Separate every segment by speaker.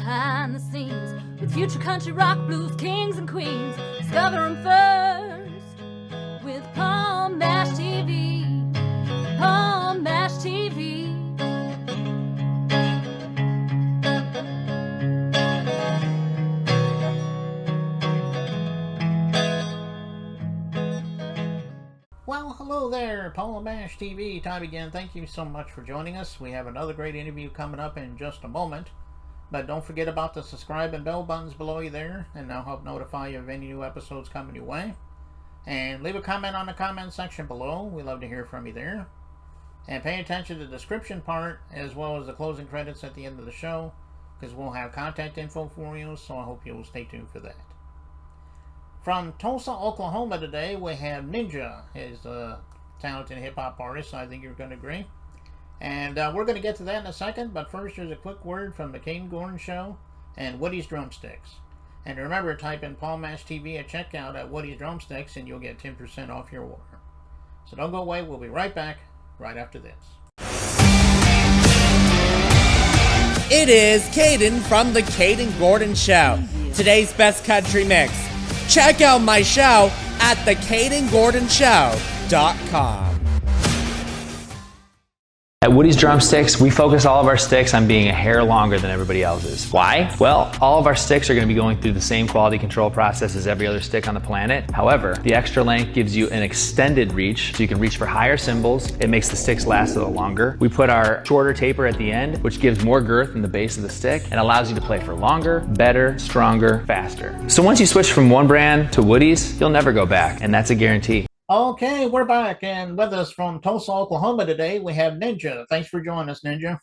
Speaker 1: behind the scenes with future country rock blues kings and queens. Discover them first with Palm Mash TV. Palm Mash TV.
Speaker 2: Well, hello there, Paul Mash TV. Time again. Thank you so much for joining us. We have another great interview coming up in just a moment. But don't forget about the subscribe and bell buttons below you there, and they'll help notify you of any new episodes coming your way. And leave a comment on the comment section below. We love to hear from you there. And pay attention to the description part as well as the closing credits at the end of the show, because we'll have contact info for you, so I hope you'll stay tuned for that. From Tulsa, Oklahoma today, we have Ninja. He's a talented hip-hop artist, so I think you're going to agree. And we're going to get to that in a second, but first there's a quick word from the Caden Gordon Show and Woody's Drumsticks. And remember, type in Paul Mash TV at checkout at Woody's Drumsticks and you'll get 10% off your order. So don't go away, we'll be right back right after this.
Speaker 3: It is Caden from the Caden Gordon Show. Today's best country mix. Check out my show at thecadengordonshow.com.
Speaker 4: At Woody's Drumsticks, we focus all of our sticks on being a hair longer than everybody else's. Why? Well, all of our sticks are going to be going through the same quality control process as every other stick on the planet. However, the extra length gives you an extended reach, so you can reach for higher cymbals. It makes the sticks last a little longer. We put our shorter taper at the end, which gives more girth in the base of the stick and allows you to play for longer, better, stronger, faster. So once you switch from one brand to Woody's, you'll never go back, and that's a guarantee.
Speaker 2: Okay, we're back, and with us from Tulsa, Oklahoma today, we have Ninja. Thanks for joining us, Ninja.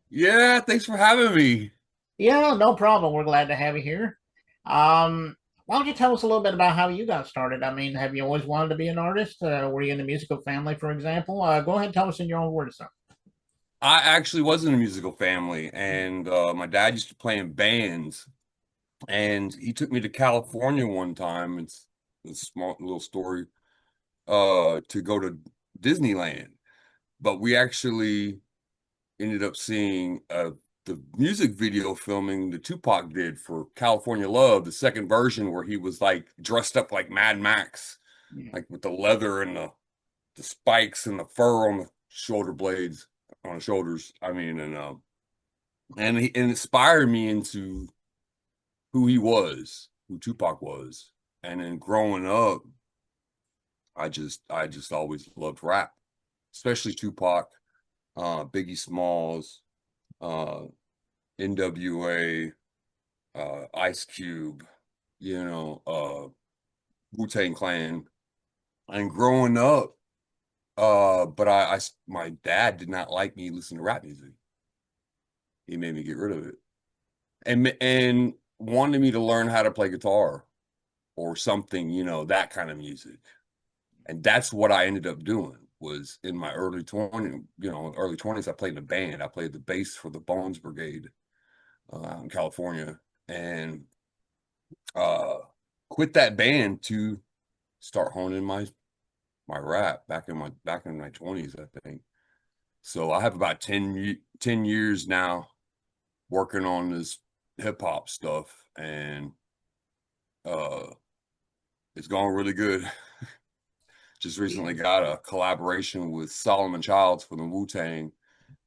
Speaker 5: Yeah, thanks for having me.
Speaker 2: Yeah, no problem. We're glad to have you here. Why don't you tell us a little bit about how you got started? I mean, have you always wanted to be an artist? Were you in a musical family, for example? Go ahead and tell us in your own words, sir.
Speaker 5: I actually was in a musical family, and my dad used to play in bands, and he took me to California one time. It's a small little story. To go to Disneyland, but we actually ended up seeing the music video filming the Tupac did for California Love, the second version where he was like dressed up like Mad Max, like with the leather and the spikes and the fur on the shoulder blades on the shoulders. I mean, and it inspired me into who he was, who Tupac was, and then growing up, I just always loved rap, especially Tupac, Biggie Smalls, NWA, Ice Cube, Wu-Tang Clan. And growing up, but my dad did not like me listening to rap music. He made me get rid of it, and wanted me to learn how to play guitar or something, that kind of music. And that's what I ended up doing. Was in my early 20s, I played in a band. I played the bass for the Bones Brigade out in California, and quit that band to start honing my rap back in my 20s, I think. So I have about 10 years now working on this hip hop stuff, and it's going really good. Just recently got a collaboration with Solomon Childs for the Wu-Tang,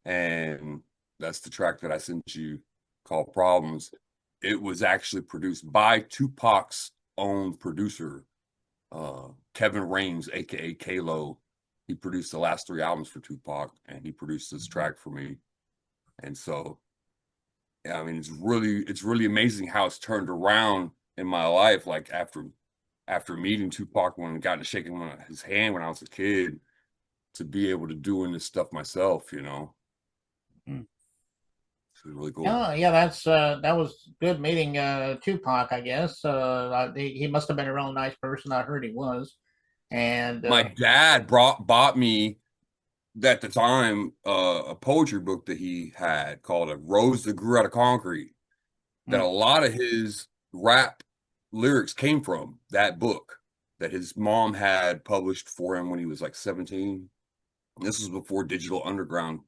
Speaker 5: and that's the track that I sent you called Problems. It was actually produced by Tupac's own producer, Kevin Raines, aka Kalo. He produced the last 3 albums for Tupac, and he produced this track for me. And so, yeah, I mean, it's really amazing how it's turned around in my life. Like after meeting Tupac, when I got to shaking his hand when I was a kid, to be able to doing this stuff myself, It's really cool.
Speaker 2: Yeah, that was good meeting Tupac, I guess. He must have been a real nice person. I heard he was. And
Speaker 5: my dad bought me at the time a poetry book that he had called "A Rose That Grew Out of Concrete." That a lot of his rap lyrics came from that book that his mom had published for him when he was like 17. This was before Digital Underground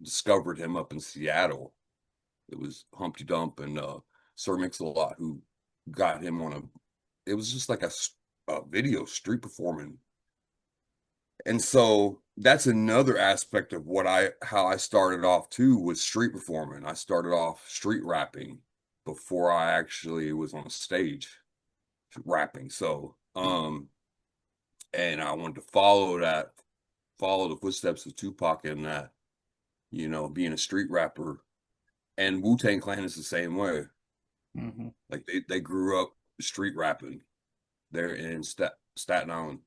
Speaker 5: discovered him up in Seattle. It was Humpty Dump and Sir Mix-a-Lot who got him on a. It was just like a video street performing, and so that's another aspect of how I started off too, was street performing. I started off street rapping before I actually was on a stage rapping. So and I wanted to follow the footsteps of Tupac in that, being a street rapper. And Wu-Tang Clan is the same way.
Speaker 2: Mm-hmm.
Speaker 5: Like they grew up street rapping. They're in Staten Island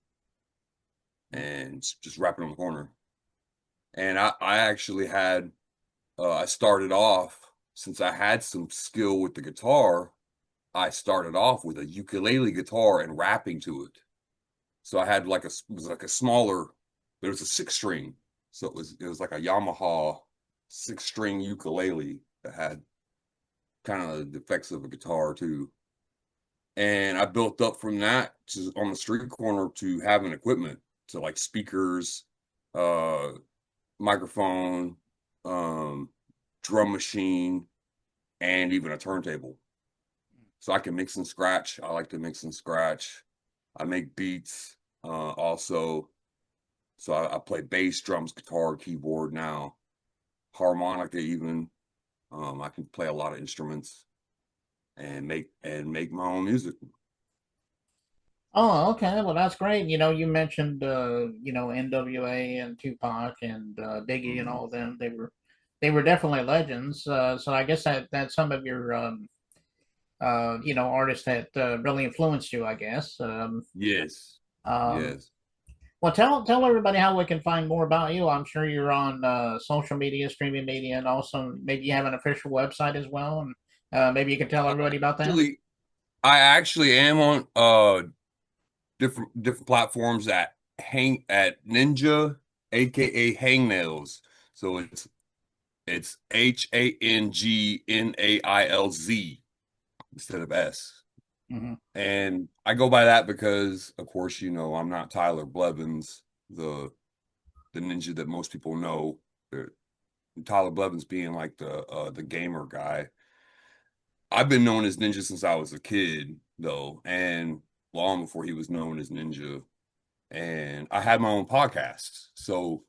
Speaker 5: and just rapping on the corner. And I actually had I started off, since I had some skill with the guitar, I started off with a ukulele guitar and rapping to it. So I had it was like a smaller, but it was a 6-string. So it was like a Yamaha 6-string ukulele that had kind of the effects of a guitar too. And I built up from that to on the street corner to having equipment, to like speakers, uh, microphone, drum machine, and even a turntable. So I can mix and scratch. I like to mix and scratch. I make beats also. So I play bass, drums, guitar, keyboard now, harmonica even. I can play a lot of instruments and make my own music.
Speaker 2: Oh, okay. Well, that's great. You mentioned NWA and Tupac and Biggie and
Speaker 5: Mhm.
Speaker 2: all of them. They were definitely legends. So I guess that's some of your artists that really influenced you, I guess.
Speaker 5: Yes,
Speaker 2: Um,
Speaker 5: yes.
Speaker 2: well, tell everybody how we can find more about you. I'm sure you're on social media, streaming media, and also maybe you have an official website as well. And maybe you can tell everybody about that.
Speaker 5: Actually, I actually am on different platforms at Ninja, aka Hangnails. So it's HANGNAILZ instead of S.
Speaker 2: Hmm.
Speaker 5: And I go by that because, of course, I'm not Tyler Blevins, the ninja that most people know. Tyler Blevins being like the gamer guy. I've been known as Ninja since I was a kid, though, and long before he was known as Ninja. And I had my own podcast, so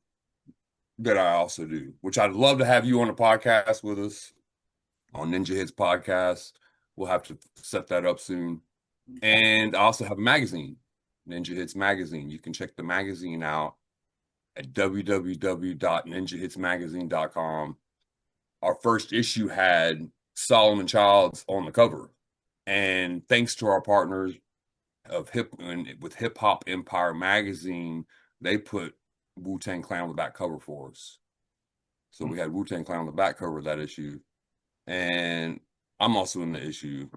Speaker 5: that I also do, which I'd love to have you on a podcast with us on Ninja Hits Podcast. We'll have to set that up soon. And I also have a magazine, Ninja Hits Magazine. You can check the magazine out at www.ninjahitsmagazine.com. Our first issue had Solomon Childs on the cover. And thanks to our partners with Hip Hop Empire magazine, they put Wu-Tang Clan on the back cover for us. So we had Wu-Tang Clan on the back cover of that issue. And I'm also in the issue.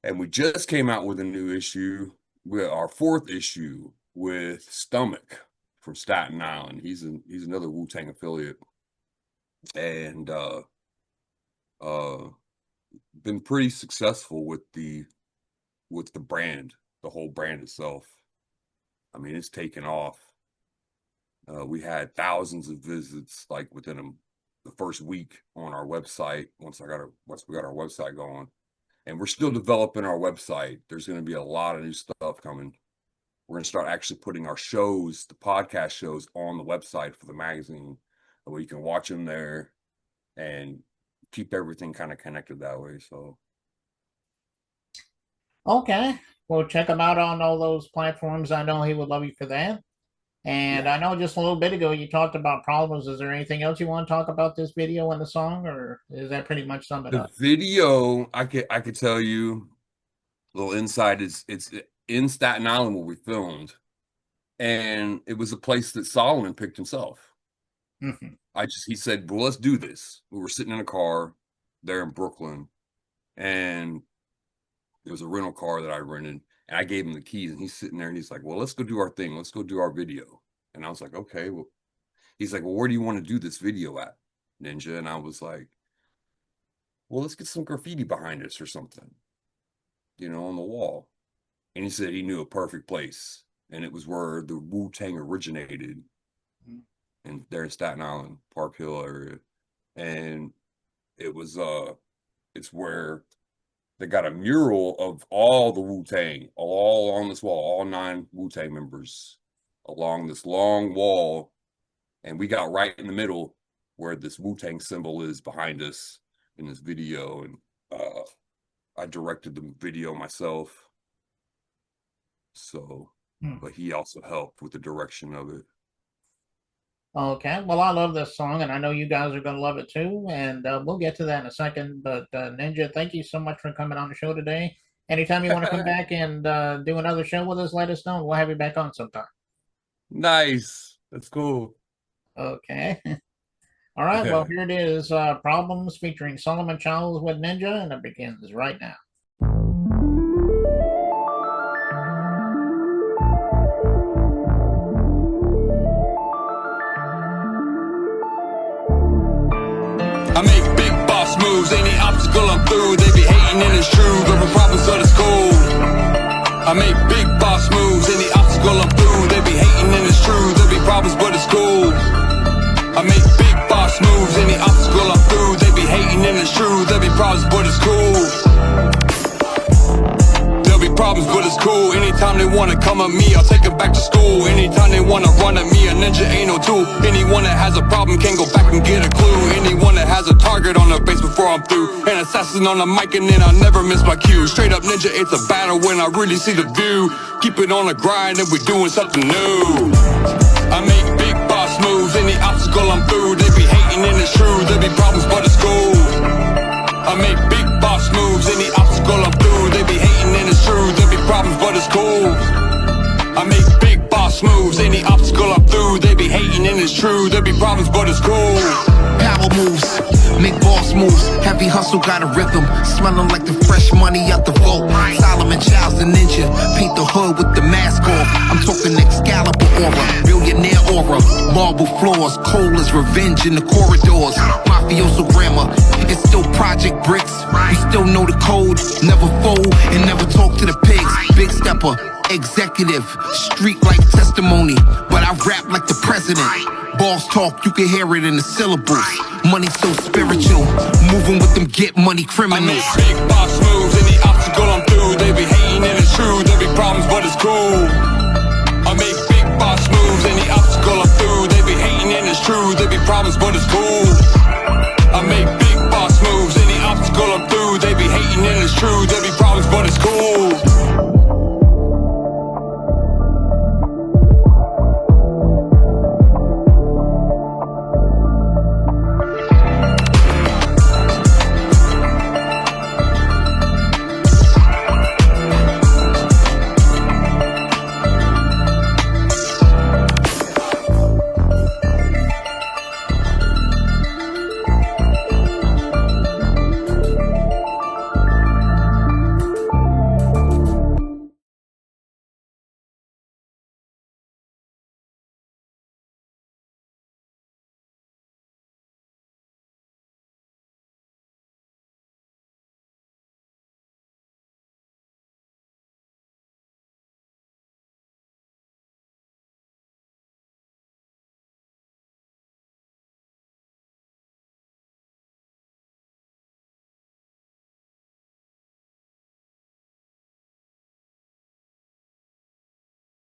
Speaker 5: And we just came out with a new issue, with our 4th issue, with Stomach from Staten Island. He's another Wu-Tang affiliate. And been pretty successful with the brand, the whole brand itself. I mean, it's taken off. We had thousands of visits like within the first week on our website. Once we got our website going, and we're still developing our website. There's going to be a lot of new stuff coming. We're going to start actually putting our shows, the podcast shows, on the website for the magazine, where you can watch them there and keep everything kind of connected that way. So
Speaker 2: Okay. Well, check him out on all those platforms. I know he would love you for that. And
Speaker 5: yeah.
Speaker 2: I know just a little bit ago you talked about problems. Is there anything else you want to talk about this video and the song, or is that pretty much sum it
Speaker 5: The
Speaker 2: up?
Speaker 5: video, I could tell you a little insight, is it's in Staten Island where we filmed, and it was a place that Solomon picked himself.
Speaker 2: Mhm.
Speaker 5: He said, well, let's do this. We were sitting in a car there in Brooklyn, and it was a rental car that I rented, and I gave him the keys, and he's sitting there and he's like, well, let's go do our thing. Let's go do our video. And I was like, okay. Well, he's like, well, where do you want to do this video at, Ninja? And I was like, well, let's get some graffiti behind us or something, on the wall. And he said he knew a perfect place, and it was where the Wu-Tang originated,
Speaker 2: Mhm.
Speaker 5: and there in Staten Island, Park Hill area. And it was it's where they got a mural of all the Wu-Tang, all on this wall, all 9 Wu-Tang members along this long wall. And we got right in the middle where this Wu-Tang symbol is behind us in this video. And I directed the video myself. So, but he also helped with the direction of it.
Speaker 2: Okay, well, I love this song, and I know you guys are going to love it too, and we'll get to that in a second. But Ninja, thank you so much for coming on the show today. Anytime you want to come back and do another show with us, let us know. We'll have you back on sometime.
Speaker 5: Nice. That's cool.
Speaker 2: Okay. All right, well, here it is, Problems featuring Solomon Childs with Ninja, and it begins right now.
Speaker 6: I make big boss moves, any obstacle I'm through. They be hating and it's true, there are problems but it's cool. I make big boss moves, any obstacle I'm through. They be hating and it's true, there be problems but it's cool. I make big boss moves, any obstacle I'm through. They be hating and it's true, there be problems but it's cool. Problems, but it's cool. Anytime they wanna come at me, I'll take it back to school. Anytime they wanna run at me, a ninja ain't no tool. Anyone that has a problem can go back and get a clue. Anyone that has a target on their face before I'm through. An assassin on the mic and then I never miss my cue. Straight up ninja, it's a battle when I really see the view. Keep it on the grind and we're doing something new. I make big boss moves, any obstacle I'm through. They be hating and it's true, there be problems but it's cool. I make big boss moves, any obstacle I'm through. They be hating and it's true, there be problems but it's cool. I make big boss moves, any obstacle I'm through. They be hating and it's true, there be problems but it's cool.
Speaker 7: Power moves, make boss moves. Heavy hustle got a rhythm, smelling like the fresh money out the vault. Solomon Childs the ninja, paint the hood with the mask off. I'm talking Excalibur aura, billionaire aura. Marble floors, cold as revenge in the corridors. Mafioso grammar, it's still project bricks. We still know the code, never fold and never talk to the pigs. Big stepper, executive, street like testimony. But I rap like the president. Boss talk, you can hear it in the syllables. Money so spiritual, moving with them get money criminals.
Speaker 6: I make big boss moves, any obstacle I'm through. They be hating and it's true, there be problems but it's cool. I make big boss moves, any obstacle I'm through. They be hating and it's true, there be problems but it's cool.